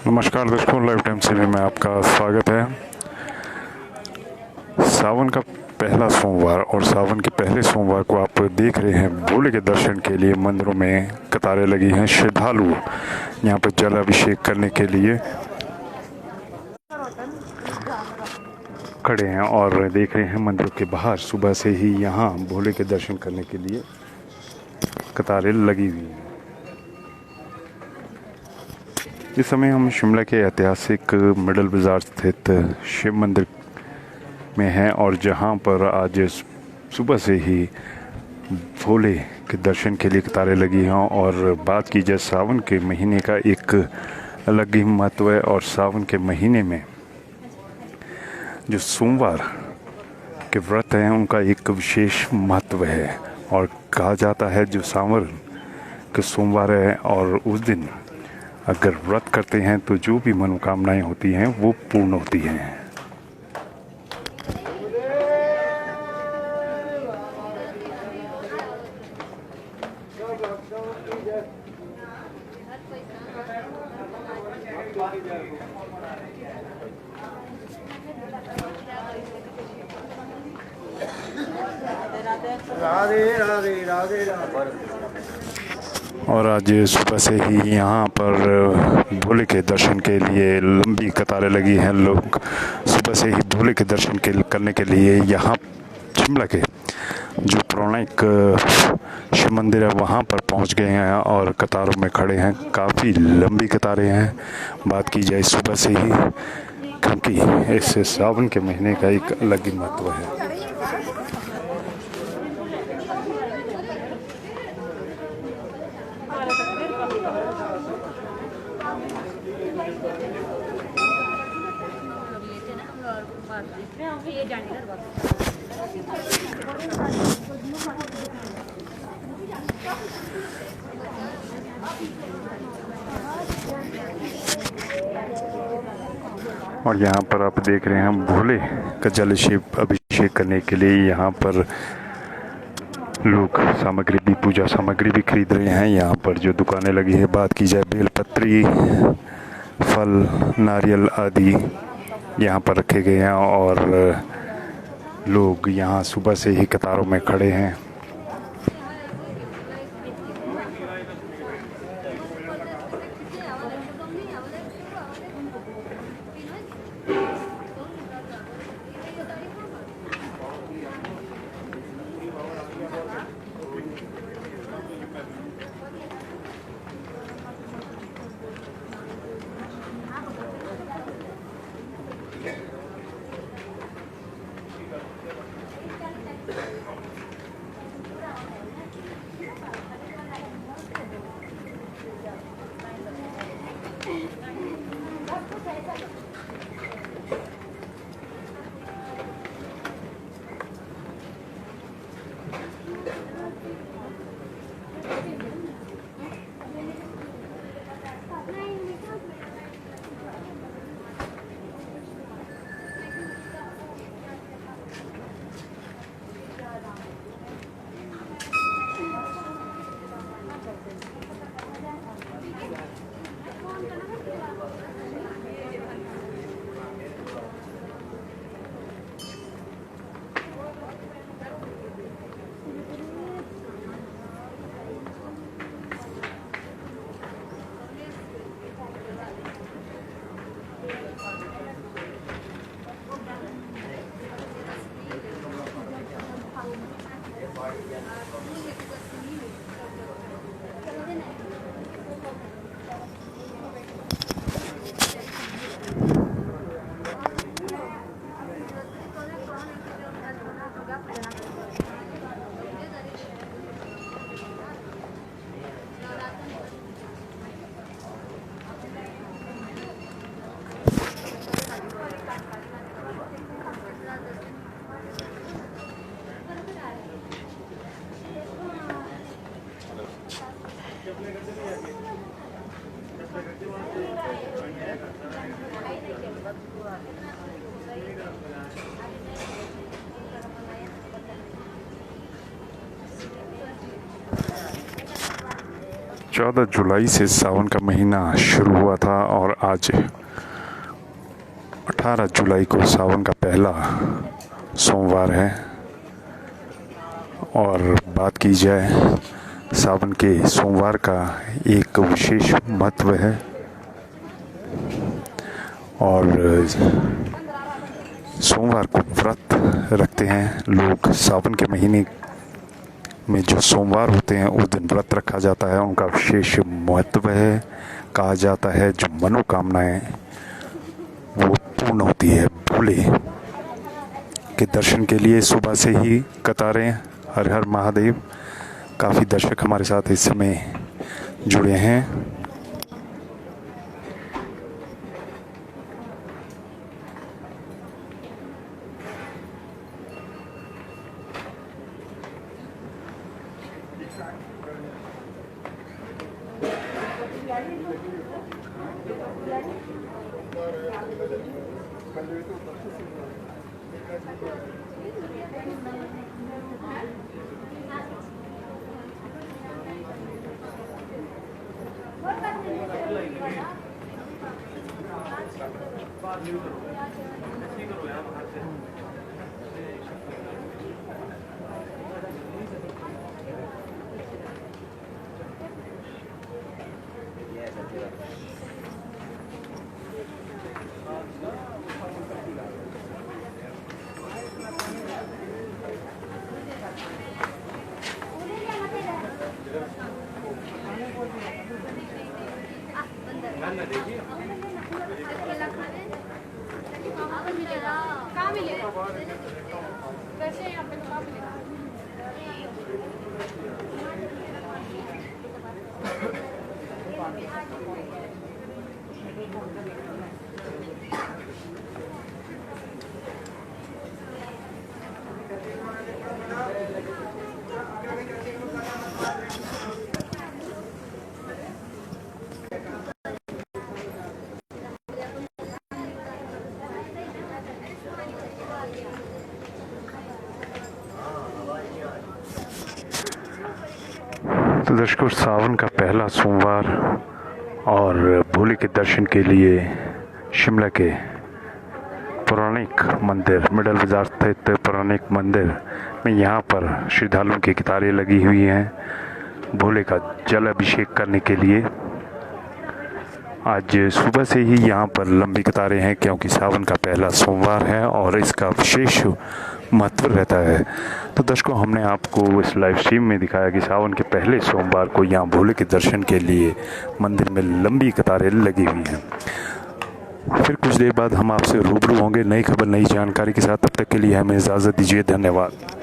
नमस्कार दोस्तों, live time TV में आपका स्वागत है। सावन का पहला सोमवार और सावन के पहले सोमवार को आप देख रहे हैं भोले के दर्शन के लिए मंदिरों में कतारें लगी हैं। श्रद्धालु यहाँ पर जल अभिषेक करने के लिए खड़े हैं और देख रहे हैं मंदिरों के बाहर सुबह से ही यहाँ भोले के दर्शन करने के लिए कतारें लगी हुई हैं। इस समय हम शिमला के ऐतिहासिक मिडल बाज़ार स्थित शिव मंदिर में हैं और जहां पर आज सुबह से ही भोले के दर्शन के लिए कतारें लगी हैं। और बात की जाए सावन के महीने का एक अलग ही महत्व है और सावन के महीने में जो सोमवार के व्रत हैं उनका एक विशेष महत्व है। और कहा जाता है जो सावन के सोमवार है और उस दिन अगर व्रत करते हैं तो जो भी मनोकामनाएं होती हैं वो पूर्ण होती हैं। राधे राधे राधे राधे। और आज सुबह से ही यहाँ पर भोले के दर्शन के लिए लंबी कतारें लगी हैं। लोग सुबह से ही भोले के दर्शन करने के लिए यहाँ शिमला के जो पौराणिक शिव मंदिर है वहाँ पर पहुँच गए हैं और कतारों में खड़े हैं। काफ़ी लंबी कतारें हैं बात की जाए सुबह से ही, क्योंकि इस सावन के महीने का एक अलग ही महत्व है। और यहाँ पर आप देख रहे हैं भोले का जल अभिषेक करने के लिए यहाँ पर लोग सामग्री भी, पूजा सामग्री भी खरीद रहे हैं। यहाँ पर जो दुकानें लगी है, बात की जाए बेलपत्री, फल, नारियल आदि यहाँ पर रखे गए हैं और लोग यहाँ सुबह से ही कतारों में खड़े हैं। 14 जुलाई से सावन का महीना शुरू हुआ था और आज 18 जुलाई को सावन का पहला सोमवार है। और बात की जाए सावन के सोमवार का एक विशेष महत्व है और सोमवार को व्रत रखते हैं लोग। सावन के महीने में जो सोमवार होते हैं उस दिन व्रत रखा जाता है, उनका विशेष महत्व है। कहा जाता है जो मनोकामनाएं वो पूर्ण होती है। भोले के दर्शन के लिए सुबह से ही कतारें, हर हर महादेव। काफ़ी दर्शक हमारे साथ इस समय जुड़े हैं। कहाँ मिलेगा? वैसे यहाँ पे तो कहाँ मिलेगा? तो दर्शकों, सावन का पहला सोमवार और भोले के दर्शन के लिए शिमला के पौराणिक मंदिर, मिडल बाजार स्थित पौराणिक मंदिर में यहाँ पर श्रद्धालुओं की कतारें लगी हुई हैं भोले का जल अभिषेक करने के लिए। आज सुबह से ही यहाँ पर लंबी कतारें हैं क्योंकि सावन का पहला सोमवार है और इसका विशेष महत्व रहता है। तो दर्शकों, हमने आपको इस लाइव स्ट्रीम में दिखाया कि सावन के पहले सोमवार को यहाँ भोले के दर्शन के लिए मंदिर में लंबी कतारें लगी हुई हैं। फिर कुछ देर बाद हम आपसे रूबरू होंगे नई खबर, नई जानकारी के साथ। तब तक के लिए हमें इजाज़त दीजिए। धन्यवाद।